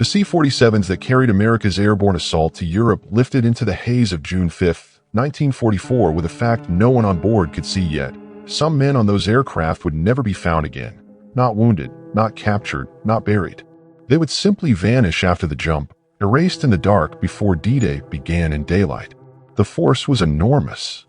The C-47s that carried America's airborne assault to Europe lifted into the haze of June 5, 1944 with a fact no one on board could see yet. Some men on those aircraft would never be found again. Not wounded, not captured, not buried. They would simply vanish after the jump, erased in the dark before D-Day began in daylight. The force was enormous.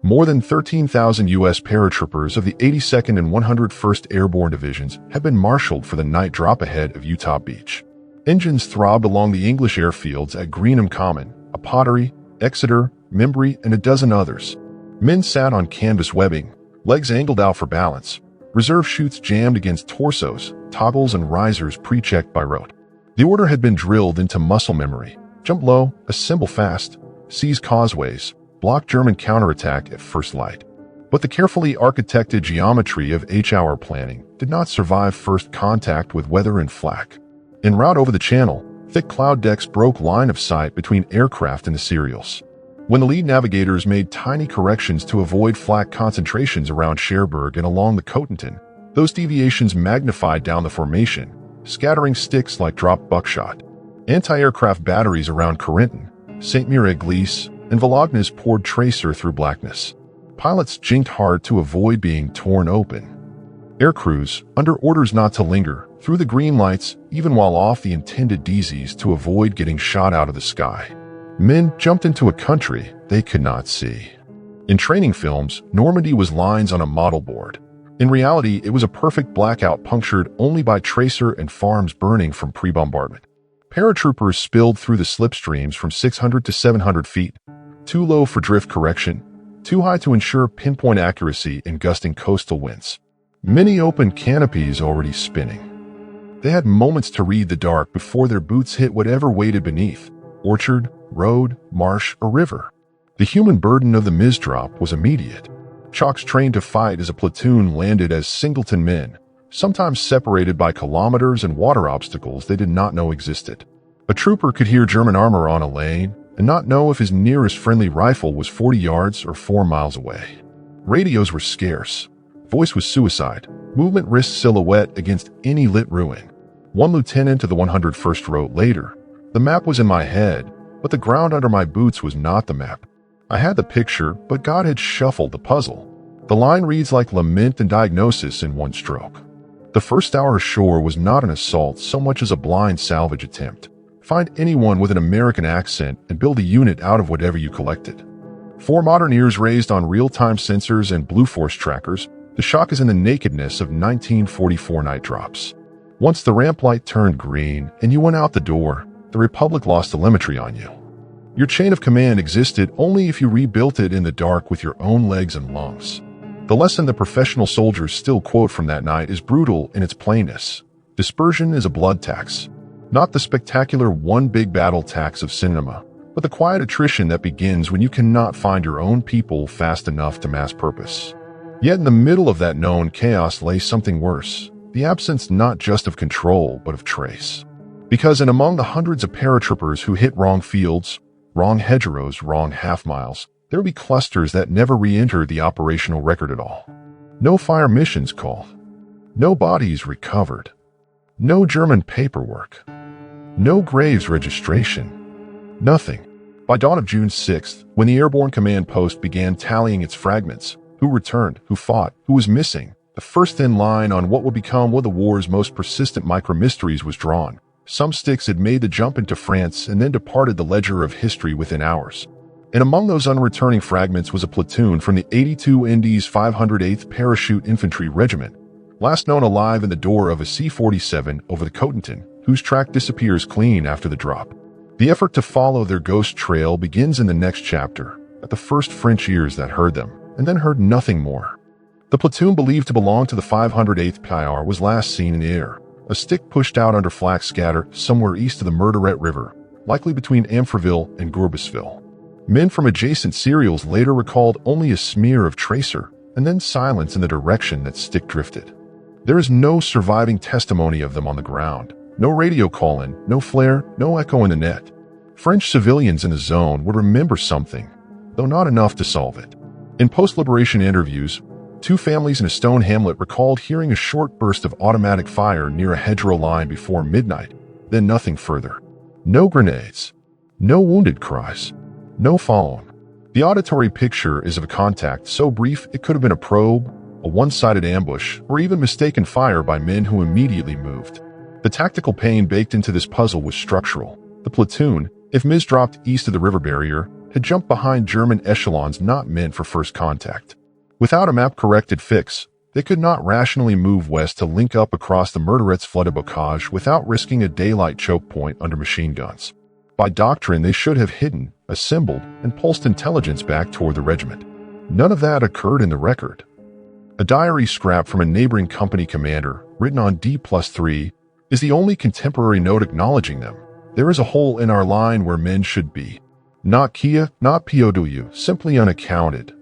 More than 13,000 U.S. paratroopers of the 82nd and 101st Airborne Divisions had been marshaled for the night drop ahead of Utah Beach. Engines throbbed along the English airfields at Greenham Common, Apottery, Exeter, Membry, and a dozen others. Men sat on canvas webbing, legs angled out for balance, reserve chutes jammed against torsos, toggles and risers pre-checked by rote. The order had been drilled into muscle memory. Jump low, assemble fast, seize causeways, block German counterattack at first light. But the carefully architected geometry of H-hour planning did not survive first contact with weather and flak. En route over the channel, thick cloud decks broke line of sight between aircraft and the serials. When the lead navigators made tiny corrections to avoid flak concentrations around Cherbourg and along the Cotentin, those deviations magnified down the formation, scattering sticks like dropped buckshot. Anti-aircraft batteries around Corentin, Saint-Mire-Église, and Volognes poured tracer through blackness. Pilots jinked hard to avoid being torn open. Aircrews, under orders not to linger, threw the green lights even while off the intended DZs to avoid getting shot out of the sky. Men jumped into a country they could not see. In training films, Normandy was lines on a model board. In reality, it was a perfect blackout punctured only by tracer and farms burning from pre-bombardment. Paratroopers spilled through the slipstreams from 600 to 700 feet, too low for drift correction, too high to ensure pinpoint accuracy in gusting coastal winds. Many open canopies already spinning. They had moments to read the dark before their boots hit whatever waited beneath. Orchard, road, marsh, or river. The human burden of the misdrop was immediate. Chalks trained to fight as a platoon landed as singleton men, sometimes separated by kilometers and water obstacles they did not know existed. A trooper could hear German armor on a lane and not know if his nearest friendly rifle was 40 yards or 4 miles away. Radios were scarce. Voice was suicide. Movement risked silhouette against any lit ruin. One lieutenant of the 101st wrote later, "The map was in my head, but the ground under my boots was not the map. I had the picture, but God had shuffled the puzzle." The line reads like lament and diagnosis in one stroke. The first hour ashore was not an assault so much as a blind salvage attempt. Find anyone with an American accent and build a unit out of whatever you collected. 4 modern ears raised on real-time sensors and Blue Force trackers, the shock is in the nakedness of 1944 night drops. Once the ramp light turned green and you went out the door, the Republic lost telemetry on you. Your chain of command existed only if you rebuilt it in the dark with your own legs and lungs. The lesson that professional soldiers still quote from that night is brutal in its plainness. Dispersion is a blood tax. Not the spectacular one big battle tax of cinema, but the quiet attrition that begins when you cannot find your own people fast enough to mass purpose. Yet in the middle of that known chaos lay something worse, the absence not just of control, but of trace. Because in among the hundreds of paratroopers who hit wrong fields, wrong hedgerows, wrong half-miles, there would be clusters that never re-entered the operational record at all. No fire missions called. No bodies recovered. No German paperwork. No graves registration. Nothing. By dawn of June 6th, when the Airborne Command Post began tallying its fragments, who returned, who fought, who was missing, the first thin line on what would become one of the war's most persistent micro-mysteries was drawn. Some sticks had made the jump into France and then departed the ledger of history within hours. And among those unreturning fragments was a platoon from the 82 Indies 508th Parachute Infantry Regiment, last known alive in the door of a C-47 over the Cotentin, whose track disappears clean after the drop. The effort to follow their ghost trail begins in the next chapter, at the first French ears that heard them, and then heard nothing more. The platoon believed to belong to the 508th PIR was last seen in the air, a stick pushed out under flak scatter somewhere east of the Murderet River, likely between Amfreville and Gourbisville. Men from adjacent serials later recalled only a smear of tracer, and then silence in the direction that stick drifted. There is no surviving testimony of them on the ground, no radio call-in, no flare, no echo in the net. French civilians in the zone would remember something, though not enough to solve it. In post-liberation interviews, 2 families in a stone hamlet recalled hearing a short burst of automatic fire near a hedgerow line before midnight, then nothing further. No grenades. No wounded cries. No follow-on. The auditory picture is of a contact so brief it could have been a probe, a one-sided ambush, or even mistaken fire by men who immediately moved. The tactical pain baked into this puzzle was structural. The platoon, if mis-dropped east of the river barrier, had jumped behind German echelons not meant for first contact. Without a map-corrected fix, they could not rationally move west to link up across the Murderet's flooded bocage without risking a daylight choke point under machine guns. By doctrine, they should have hidden, assembled, and pulsed intelligence back toward the regiment. None of that occurred in the record. A diary scrap from a neighboring company commander, written on D+3, is the only contemporary note acknowledging them. There is a hole in our line where men should be. Not Kia, not POW, simply unaccounted.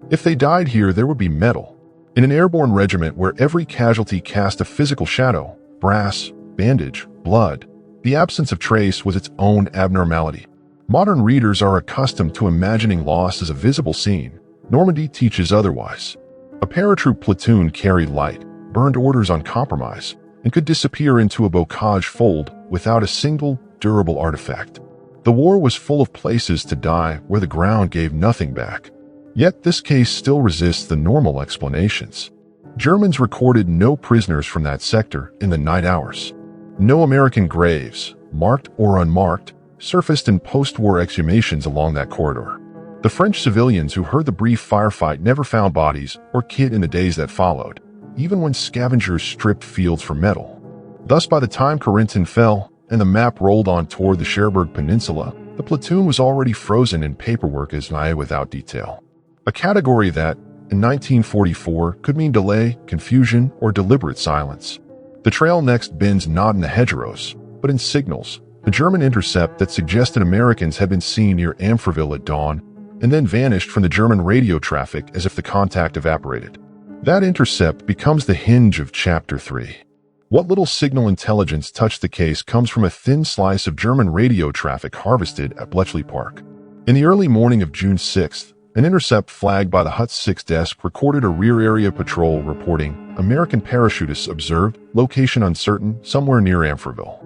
If they died here, there would be metal. In an airborne regiment where every casualty cast a physical shadow, brass, bandage, blood, the absence of trace was its own abnormality. Modern readers are accustomed to imagining loss as a visible scene. Normandy teaches otherwise. A paratroop platoon carried light, burned orders on compromise, and could disappear into a bocage fold without a single durable artifact. The war was full of places to die where the ground gave nothing back. Yet this case still resists the normal explanations. Germans recorded no prisoners from that sector in the night hours. No American graves, marked or unmarked, surfaced in post-war exhumations along that corridor. The French civilians who heard the brief firefight never found bodies or kit in the days that followed, even when scavengers stripped fields for metal. Thus, by the time Corentin fell and the map rolled on toward the Cherbourg Peninsula, the platoon was already frozen in paperwork as nigh without detail. A category that, in 1944, could mean delay, confusion, or deliberate silence. The trail next bends not in the hedgerows, but in signals, a German intercept that suggested Americans had been seen near Amfreville at dawn, and then vanished from the German radio traffic as if the contact evaporated. That intercept becomes the hinge of Chapter 3. What little signal intelligence touched the case comes from a thin slice of German radio traffic harvested at Bletchley Park. In the early morning of June 6th, an intercept flagged by the Hut 6 desk recorded a rear area patrol reporting American parachutists observed, location uncertain, somewhere near Amfreville.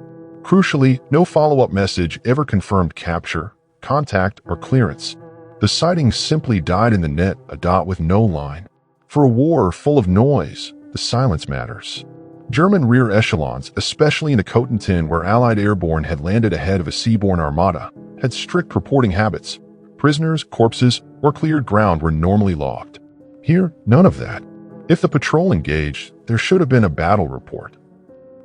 Crucially, no follow-up message ever confirmed capture, contact, or clearance. The sighting simply died in the net, a dot with no line. For a war full of noise, the silence matters. German rear echelons, especially in the Cotentin where Allied airborne had landed ahead of a seaborne armada, had strict reporting habits. Prisoners, corpses, or cleared ground were normally logged. Here, none of that. If the patrol engaged, there should have been a battle report.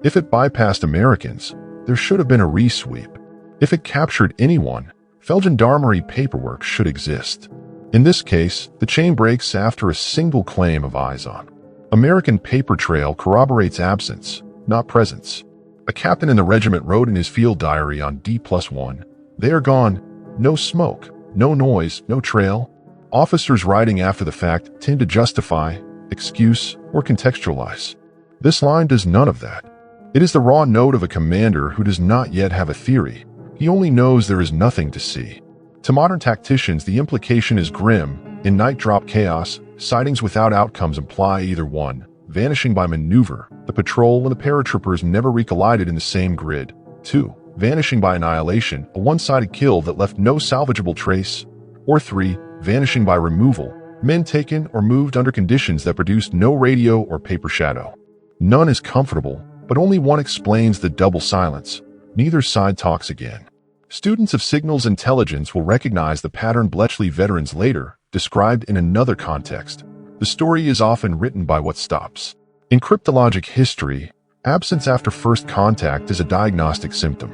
If it bypassed Americans, there should have been a resweep. If it captured anyone, Feldgendarmerie paperwork should exist. In this case, the chain breaks after a single claim of eyes on. American paper trail corroborates absence, not presence. A captain in the regiment wrote in his field diary on D+1, "They are gone. No smoke, no noise, no trail." Officers writing after the fact tend to justify, excuse, or contextualize. This line does none of that. It is the raw note of a commander who does not yet have a theory. He only knows there is nothing to see. To modern tacticians, the implication is grim. In night drop chaos, sightings without outcomes imply either 1. Vanishing by maneuver, the patrol and the paratroopers never recollided in the same grid. 2. Vanishing by annihilation, a one-sided kill that left no salvageable trace. Or 3. Vanishing by removal, men taken or moved under conditions that produced no radio or paper shadow. None is comfortable, but only one explains the double silence. Neither side talks again. Students of signals intelligence will recognize the pattern Bletchley veterans later described in another context. The story is often written by what stops. In cryptologic history, absence after first contact is a diagnostic symptom.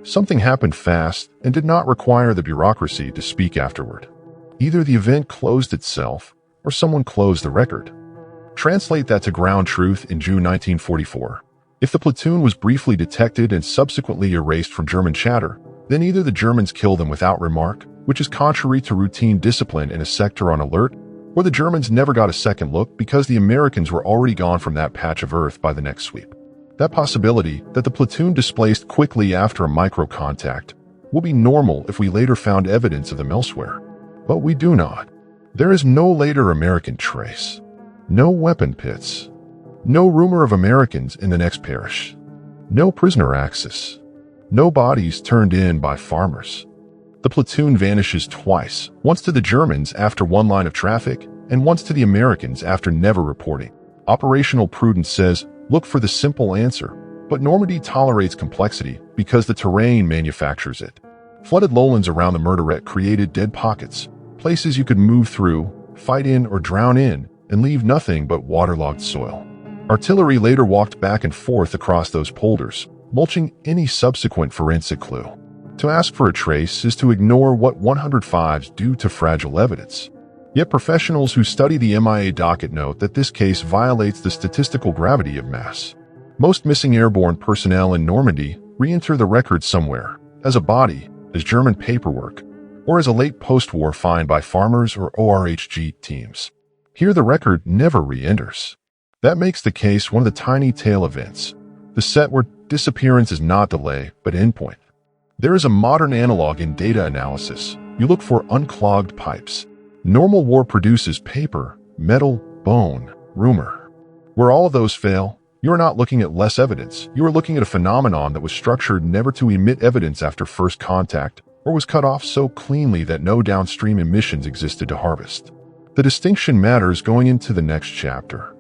Something happened fast and did not require the bureaucracy to speak afterward. Either the event closed itself or someone closed the record. Translate that to ground truth in June 1944. If the platoon was briefly detected and subsequently erased from German chatter, then either the Germans kill them without remark, which is contrary to routine discipline in a sector on alert, or the Germans never got a second look because the Americans were already gone from that patch of earth by the next sweep. That possibility, that the platoon displaced quickly after a micro-contact, will be normal if we later found evidence of them elsewhere. But we do not. There is no later American trace. No weapon pits. No rumor of Americans in the next parish. No prisoner axis. No bodies turned in by farmers. The platoon vanishes twice, once to the Germans after one line of traffic, and once to the Americans after never reporting. Operational prudence says, look for the simple answer, but Normandy tolerates complexity because the terrain manufactures it. Flooded lowlands around the Murderette created dead pockets, places you could move through, fight in or drown in, and leave nothing but waterlogged soil. Artillery later walked back and forth across those polders, mulching any subsequent forensic clue. To ask for a trace is to ignore what 105s do to fragile evidence. Yet professionals who study the MIA docket note that this case violates the statistical gravity of mass. Most missing airborne personnel in Normandy re-enter the record somewhere, as a body, as German paperwork, or as a late post-war find by farmers or ORHG teams. Here the record never re-enters. That makes the case one of the tiny tail events, the set where disappearance is not delay, but endpoint. There is a modern analog in data analysis. You look for unclogged pipes. Normal war produces paper, metal, bone, rumor. Where all of those fail, you are not looking at less evidence. You are looking at a phenomenon that was structured never to emit evidence after first contact, or was cut off so cleanly that no downstream emissions existed to harvest. The distinction matters going into the next chapter.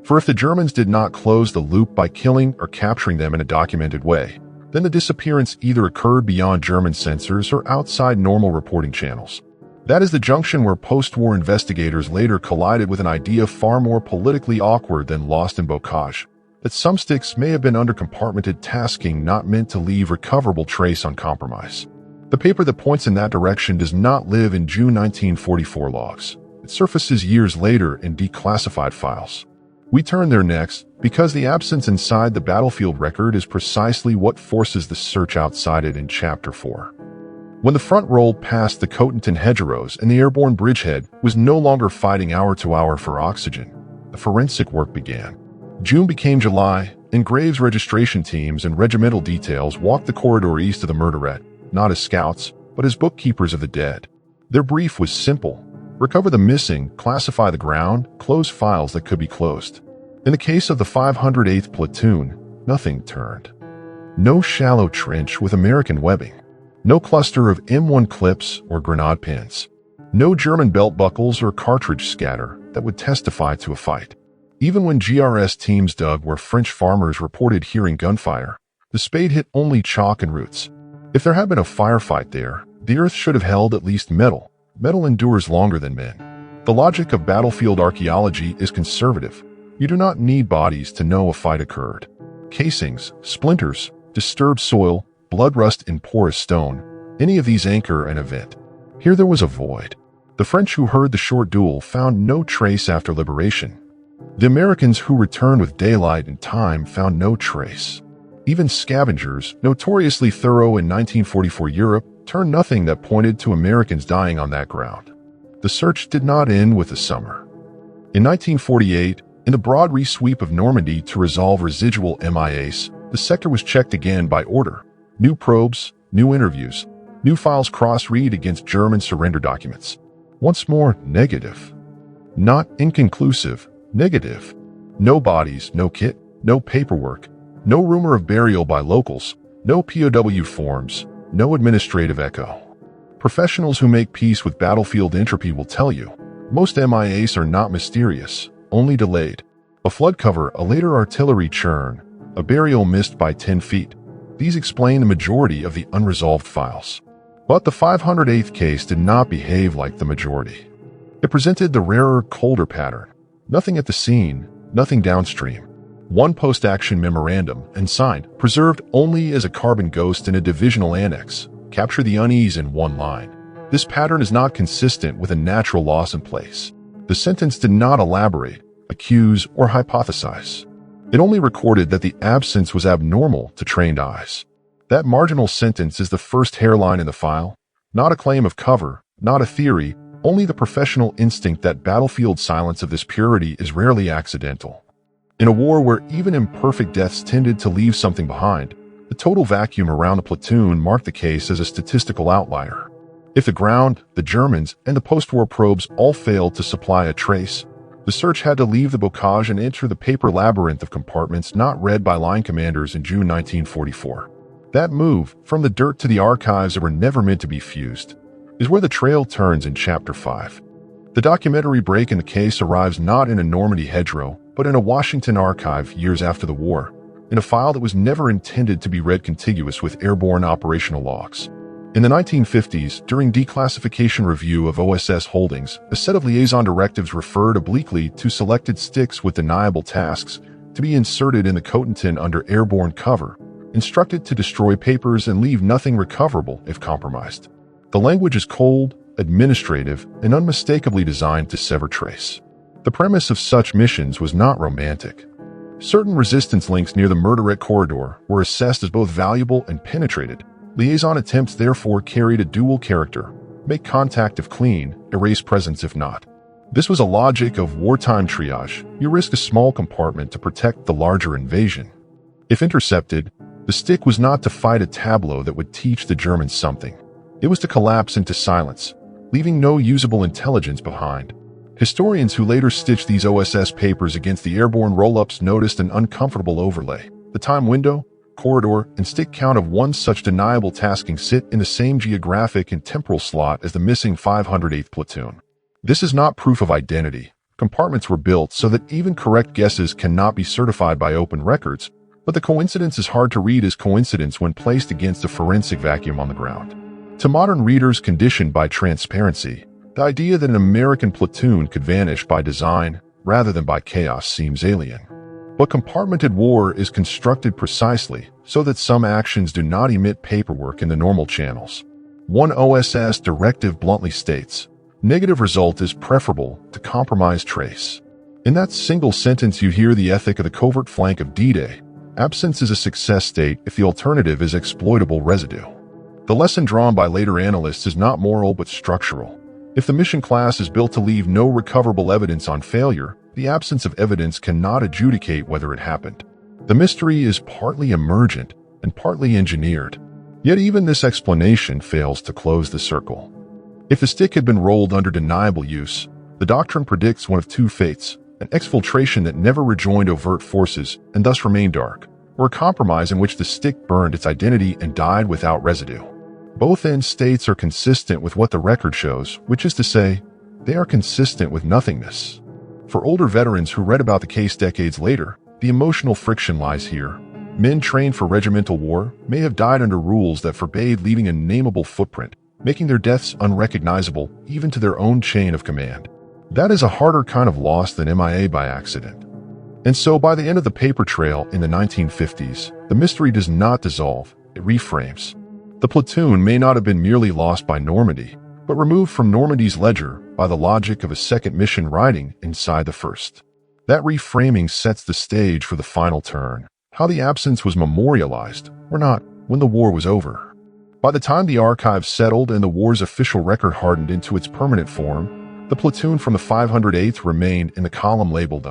For if the Germans did not close the loop by killing or capturing them in a documented way, then the disappearance either occurred beyond German censors or outside normal reporting channels. That is the junction where post-war investigators later collided with an idea far more politically awkward than lost in bocage, that some sticks may have been under compartmented tasking not meant to leave recoverable trace on compromise. The paper that points in that direction does not live in June 1944 logs. It surfaces years later in declassified files. We turn there next because the absence inside the battlefield record is precisely what forces the search outside it in Chapter 4. When the front rolled past the Cotentin hedgerows and the airborne bridgehead was no longer fighting hour to hour for oxygen, the forensic work began. June became July, and Graves' registration teams and regimental details walked the corridor east of the Murderette, not as scouts, but as bookkeepers of the dead. Their brief was simple: recover the missing, classify the ground, close files that could be closed. In the case of the 508th Platoon, nothing turned. No shallow trench with American webbing. No cluster of M1 clips or grenade pins. No German belt buckles or cartridge scatter that would testify to a fight. Even when GRS teams dug where French farmers reported hearing gunfire, the spade hit only chalk and roots. If there had been a firefight there, the earth should have held at least metal. Metal endures longer than men. The logic of battlefield archaeology is conservative. You do not need bodies to know a fight occurred. Casings, splinters, disturbed soil, blood rust in porous stone, any of these anchor an event. Here there was a void. The French who heard the short duel found no trace after liberation. The Americans who returned with daylight and time found no trace. Even scavengers, notoriously thorough in 1944 Europe, turned nothing that pointed to Americans dying on that ground. The search did not end with the summer. In 1948, in the broad resweep of Normandy to resolve residual MIAs, the sector was checked again by order. New probes, new interviews, new files cross-read against German surrender documents. Once more, negative. Not inconclusive, negative. No bodies, no kit, no paperwork, no rumor of burial by locals, no POW forms, no administrative echo. Professionals who make peace with battlefield entropy will tell you, most MIAs are not mysterious, only delayed. A flood cover, a later artillery churn, a burial missed by 10 feet. These explain the majority of the unresolved files. But the 508th case did not behave like the majority. It presented the rarer, colder pattern. Nothing at the scene, nothing downstream. One post-action memorandum, and signed, preserved only as a carbon ghost in a divisional annex. Capture the unease in one line. This pattern is not consistent with a natural loss in place. The sentence did not elaborate, accuse, or hypothesize. It only recorded that the absence was abnormal to trained eyes. That marginal sentence is the first hairline in the file, not a claim of cover, not a theory, only the professional instinct that battlefield silence of this purity is rarely accidental. In a war where even imperfect deaths tended to leave something behind, the total vacuum around the platoon marked the case as a statistical outlier. If the ground, the Germans, and the post-war probes all failed to supply a trace, the search had to leave the bocage and enter the paper labyrinth of compartments not read by line commanders in June 1944. That move, from the dirt to the archives that were never meant to be fused, is where the trail turns in Chapter 5. The documentary break in the case arrives not in a Normandy hedgerow, but in a Washington archive years after the war, in a file that was never intended to be read contiguous with airborne operational logs. In the 1950s, during declassification review of OSS holdings, a set of liaison directives referred obliquely to selected sticks with deniable tasks to be inserted in the Cotentin under airborne cover, instructed to destroy papers and leave nothing recoverable if compromised. The language is cold, administrative, and unmistakably designed to sever trace. The premise of such missions was not romantic. Certain resistance links near the Murderette corridor were assessed as both valuable and penetrated. Liaison attempts therefore carried a dual character: make contact if clean, erase presence if not. This was a logic of wartime triage. You risk a small compartment to protect the larger invasion. If intercepted, the stick was not to fight a tableau that would teach the Germans something. It was to collapse into silence, leaving no usable intelligence behind. Historians who later stitched these OSS papers against the airborne roll-ups noticed an uncomfortable overlay. The time window, corridor, and stick count of one such deniable tasking sit in the same geographic and temporal slot as the missing 508th platoon. This is not proof of identity. Compartments were built so that even correct guesses cannot be certified by open records, but the coincidence is hard to read as coincidence when placed against a forensic vacuum on the ground. To modern readers conditioned by transparency, the idea that an American platoon could vanish by design rather than by chaos seems alien. But compartmented war is constructed precisely so that some actions do not emit paperwork in the normal channels. One OSS directive bluntly states, "Negative result is preferable to compromised trace." In that single sentence you hear the ethic of the covert flank of D-Day. Absence is a success state if the alternative is exploitable residue. The lesson drawn by later analysts is not moral but structural. If the mission class is built to leave no recoverable evidence on failure, the absence of evidence cannot adjudicate whether it happened. The mystery is partly emergent and partly engineered. Yet even this explanation fails to close the circle. If the stick had been rolled under deniable use, the doctrine predicts one of two fates: an exfiltration that never rejoined overt forces and thus remained dark, or a compromise in which the stick burned its identity and died without residue. Both end states are consistent with what the record shows, which is to say, they are consistent with nothingness. For older veterans who read about the case decades later, the emotional friction lies here. Men trained for regimental war may have died under rules that forbade leaving a nameable footprint, making their deaths unrecognizable even to their own chain of command. That is a harder kind of loss than MIA by accident. And so by the end of the paper trail in the 1950s, the mystery does not dissolve, it reframes. The platoon may not have been merely lost by Normandy, but removed from Normandy's ledger by the logic of a second mission riding inside the first. That reframing sets the stage for the final turn, how the absence was memorialized, or not, when the war was over. By the time the archives settled and the war's official record hardened into its permanent form, the platoon from the 508th remained in the column labeled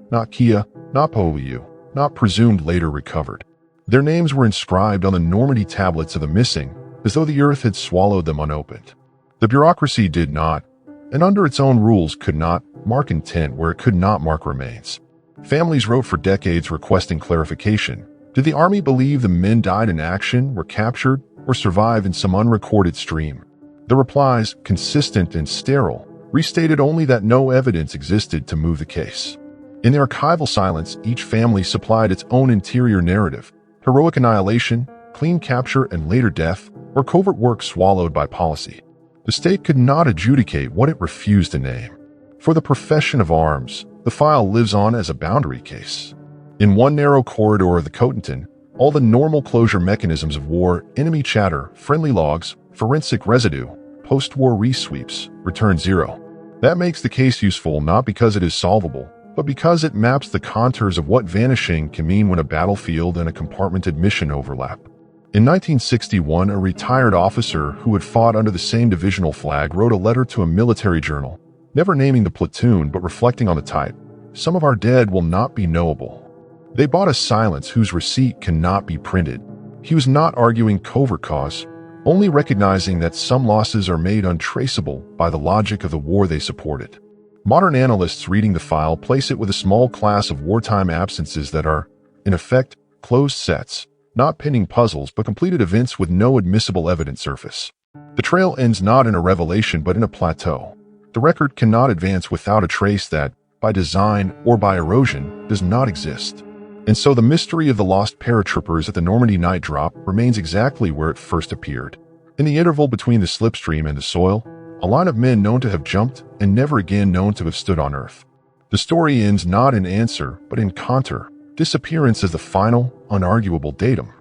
not Kia, not Povu, not presumed later recovered. Their names were inscribed on the Normandy tablets of the missing, as though the earth had swallowed them unopened. The bureaucracy did not, and under its own rules could not, mark intent where it could not mark remains. Families wrote for decades requesting clarification. Did the army believe the men died in action, were captured, or survived in some unrecorded stream? The replies, consistent and sterile, restated only that no evidence existed to move the case. In the archival silence, each family supplied its own interior narrative: heroic annihilation, clean capture and later death, or covert work swallowed by policy. The state could not adjudicate what it refused to name. For the profession of arms, the file lives on as a boundary case. In one narrow corridor of the Cotentin, all the normal closure mechanisms of war, enemy chatter, friendly logs, forensic residue, post-war resweeps, return zero. That makes the case useful not because it is solvable, but because it maps the contours of what vanishing can mean when a battlefield and a compartmented mission overlap. In 1961, a retired officer who had fought under the same divisional flag wrote a letter to a military journal, never naming the platoon but reflecting on the type: "Some of our dead will not be knowable." They bought a silence whose receipt cannot be printed. He was not arguing covert cause, only recognizing that some losses are made untraceable by the logic of the war they supported. Modern analysts reading the file place it with a small class of wartime absences that are, in effect, closed sets, not pinning puzzles but completed events with no admissible evidence surface. The trail ends not in a revelation but in a plateau. The record cannot advance without a trace that, by design or by erosion, does not exist. And so the mystery of the lost paratroopers at the Normandy night drop remains exactly where it first appeared. In the interval between the slipstream and the soil, a line of men known to have jumped and never again known to have stood on Earth. The story ends not in answer, but in contour. Disappearance is the final, unarguable datum.